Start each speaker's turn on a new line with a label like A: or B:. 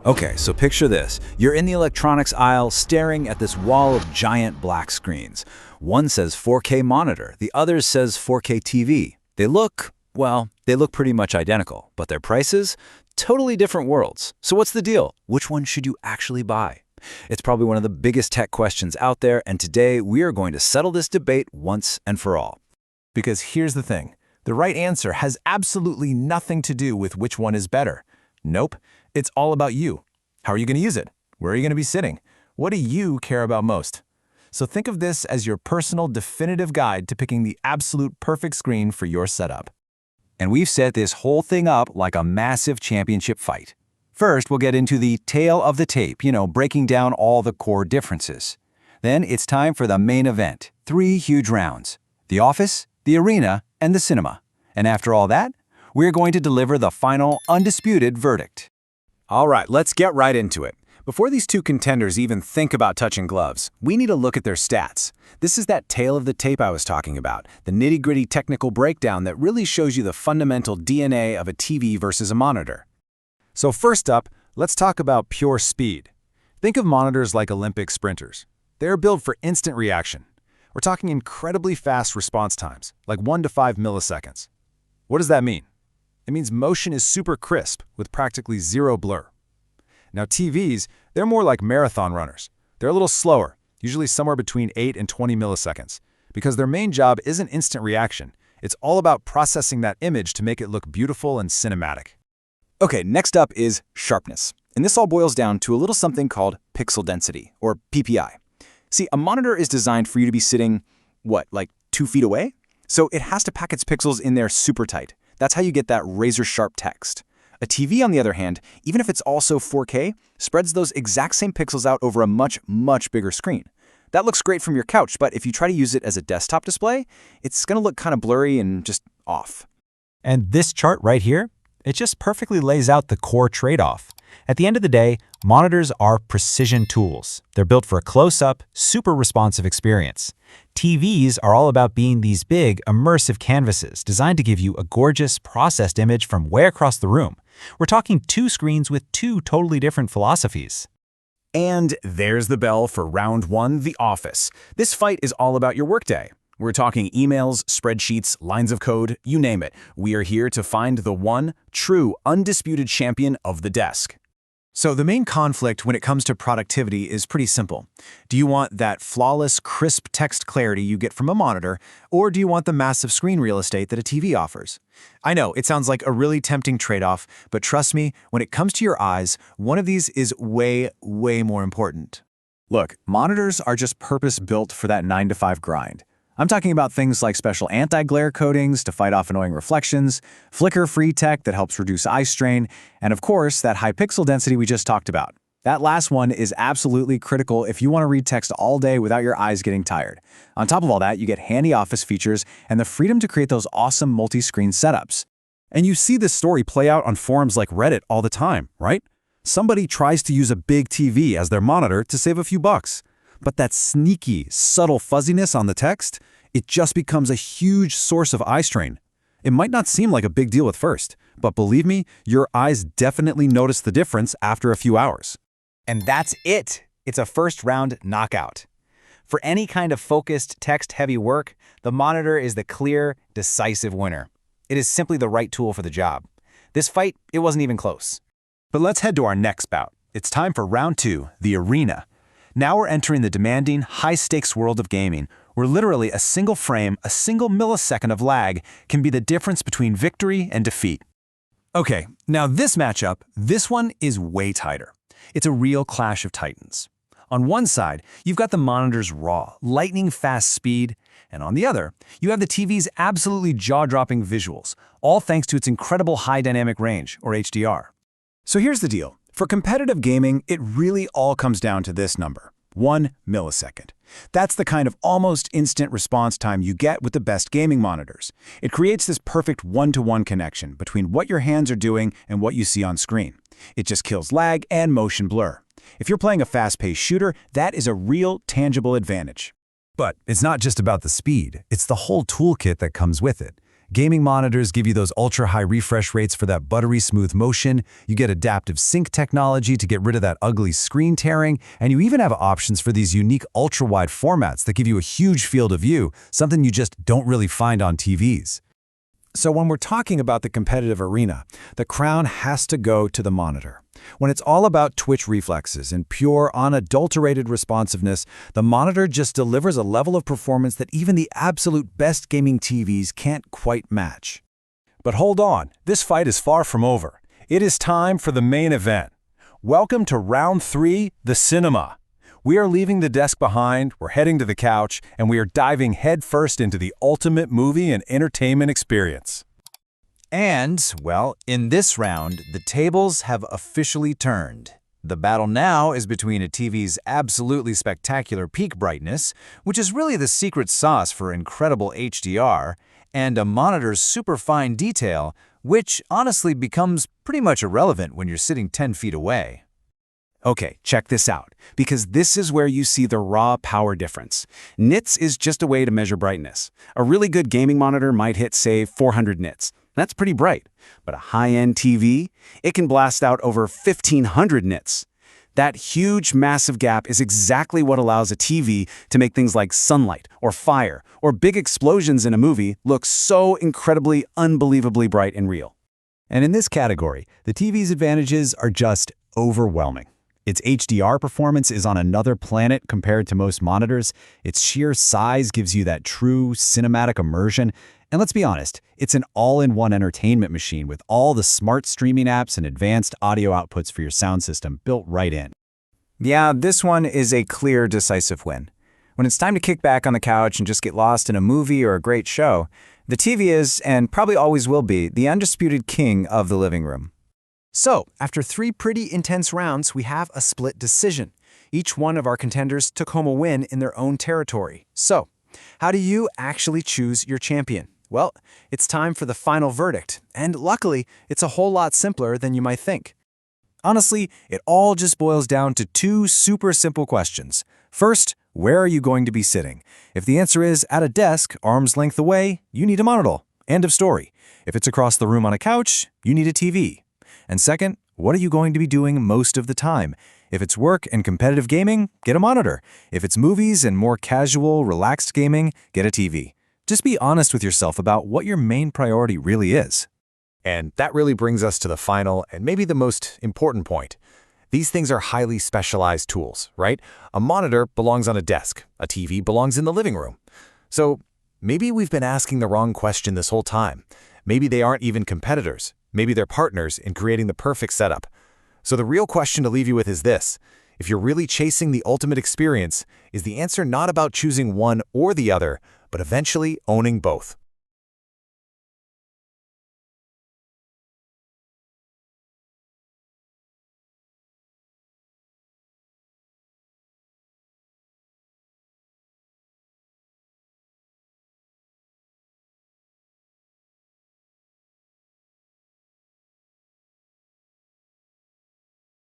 A: Okay, so picture this. You're in the electronics aisle staring at this wall of giant black screens. One says 4K monitor, the other says 4K TV. They look pretty much identical, but their prices? Totally different worlds. So what's the deal? Which one should you actually buy? It's probably one of the biggest tech questions out there, and today we are going to settle this debate once and for all.
B: Because here's the thing. The right answer has absolutely nothing to do with which one is better. Nope. It's all about you. How are you going to use it? Where are you going to be sitting? What do you care about most? So think of this as your personal definitive guide to picking the absolute perfect screen for your setup.
A: And we've set this whole thing up like a massive championship fight. First, we'll get into the tale of the tape, breaking down all the core differences. Then it's time for the main event, 3 huge rounds: the office, the arena, and the cinema. And after all that, we're going to deliver the final, undisputed verdict. All right, let's get right into it. Before these two contenders even think about touching gloves, we need to look at their stats. This is that tale of the tape I was talking about, the nitty-gritty technical breakdown that really shows you the fundamental DNA of a TV versus a monitor. So first up, let's talk about pure speed. Think of monitors like Olympic sprinters. They're built for instant reaction. We're talking incredibly fast response times, like 1 to 5 milliseconds. What does that mean? It means motion is super crisp, with practically zero blur. Now TVs, they're more like marathon runners. They're a little slower, usually somewhere between 8 and 20 milliseconds, because their main job isn't instant reaction. It's all about processing that image to make it look beautiful and cinematic. Okay, next up is sharpness. And this all boils down to a little something called pixel density, or PPI. See, a monitor is designed for you to be sitting, like 2 feet away? So it has to pack its pixels in there super tight. That's how you get that razor-sharp text. A TV, on the other hand, even if it's also 4K, spreads those exact same pixels out over a much, much bigger screen. That looks great from your couch, but if you try to use it as a desktop display, it's going to look kind of blurry and just off.
C: And this chart right here, it just perfectly lays out the core trade-off. At the end of the day, monitors are precision tools. They're built for a close-up, super responsive experience. TVs are all about being these big, immersive canvases designed to give you a gorgeous, processed image from way across the room. We're talking 2 screens with 2 totally different philosophies.
A: And there's the bell for round 1, the office. This fight is all about your workday. We're talking emails, spreadsheets, lines of code, you name it. We are here to find the one true, undisputed champion of the desk. So the main conflict when it comes to productivity is pretty simple. Do you want that flawless, crisp text clarity you get from a monitor, or do you want the massive screen real estate that a TV offers? I know, it sounds like a really tempting trade-off, but trust me, when it comes to your eyes, one of these is way, way more important. Look, monitors are just purpose-built for that 9-to-5 grind. I'm talking about things like special anti-glare coatings to fight off annoying reflections, flicker-free tech that helps reduce eye strain, and of course, that high pixel density we just talked about. That last one is absolutely critical if you want to read text all day without your eyes getting tired. On top of all that, you get handy office features and the freedom to create those awesome multi-screen setups. And you see this story play out on forums like Reddit all the time, right? Somebody tries to use a big TV as their monitor to save a few bucks. But that sneaky, subtle fuzziness on the text, it just becomes a huge source of eye strain. It might not seem like a big deal at first, but believe me, your eyes definitely notice the difference after a few hours.
C: And that's it. It's a first-round knockout. For any kind of focused, text-heavy work, the monitor is the clear, decisive winner. It is simply the right tool for the job. This fight, it wasn't even close.
B: But let's head to our next bout. It's time for round 2, the arena. Now we're entering the demanding, high-stakes world of gaming, where literally a single frame, a single millisecond of lag can be the difference between victory and defeat. Okay, now this matchup, this one is way tighter. It's a real clash of titans. On one side, you've got the monitor's raw, lightning-fast speed, and on the other, you have the TV's absolutely jaw-dropping visuals, all thanks to its incredible high dynamic range, or HDR.
A: So here's the deal. For competitive gaming, it really all comes down to this number, 1 millisecond. That's the kind of almost instant response time you get with the best gaming monitors. It creates this perfect one-to-one connection between what your hands are doing and what you see on screen. It just kills lag and motion blur. If you're playing a fast-paced shooter, that is a real, tangible advantage.
B: But it's not just about the speed, it's the whole toolkit that comes with it. Gaming monitors give you those ultra-high refresh rates for that buttery smooth motion, you get adaptive sync technology to get rid of that ugly screen tearing, and you even have options for these unique ultra-wide formats that give you a huge field of view, something you just don't really find on TVs. So when we're talking about the competitive arena, the crown has to go to the monitor. When it's all about twitch reflexes and pure, unadulterated responsiveness, the monitor just delivers a level of performance that even the absolute best gaming TVs can't quite match.
D: But hold on, this fight is far from over. It is time for the main event. Welcome to round 3, the cinema. We are leaving the desk behind, we're heading to the couch, and we are diving headfirst into the ultimate movie and entertainment experience.
A: And, well, in this round, the tables have officially turned. The battle now is between a TV's absolutely spectacular peak brightness, which is really the secret sauce for incredible HDR, and a monitor's super fine detail, which honestly becomes pretty much irrelevant when you're sitting 10 feet away.
C: Okay, check this out, because this is where you see the raw power difference. Nits is just a way to measure brightness. A really good gaming monitor might hit, say, 400 nits. That's pretty bright. But a high-end TV, it can blast out over 1,500 nits. That huge, massive gap is exactly what allows a TV to make things like sunlight or fire or big explosions in a movie look so incredibly, unbelievably bright and real.
B: And in this category, the TV's advantages are just overwhelming. Its HDR performance is on another planet compared to most monitors. Its sheer size gives you that true cinematic immersion. And let's be honest, it's an all-in-one entertainment machine with all the smart streaming apps and advanced audio outputs for your sound system built right in.
A: Yeah, this one is a clear, decisive win. When it's time to kick back on the couch and just get lost in a movie or a great show, the TV is, and probably always will be, the undisputed king of the living room.
C: So, after 3 pretty intense rounds, we have a split decision. Each one of our contenders took home a win in their own territory. So, how do you actually choose your champion? Well, it's time for the final verdict, and luckily, it's a whole lot simpler than you might think. Honestly, it all just boils down to 2 super simple questions. First, where are you going to be sitting? If the answer is at a desk, arm's length away, you need a monitor. End of story. If it's across the room on a couch, you need a TV. And second, what are you going to be doing most of the time? If it's work and competitive gaming, get a monitor. If it's movies and more casual, relaxed gaming, get a TV. Just be honest with yourself about what your main priority really is.
D: And that really brings us to the final and maybe the most important point. These things are highly specialized tools, right? A monitor belongs on a desk. A TV belongs in the living room. So maybe we've been asking the wrong question this whole time. Maybe they aren't even competitors. Maybe they're partners in creating the perfect setup. So the real question to leave you with is this. If you're really chasing the ultimate experience, is the answer not about choosing one or the other, but eventually owning both?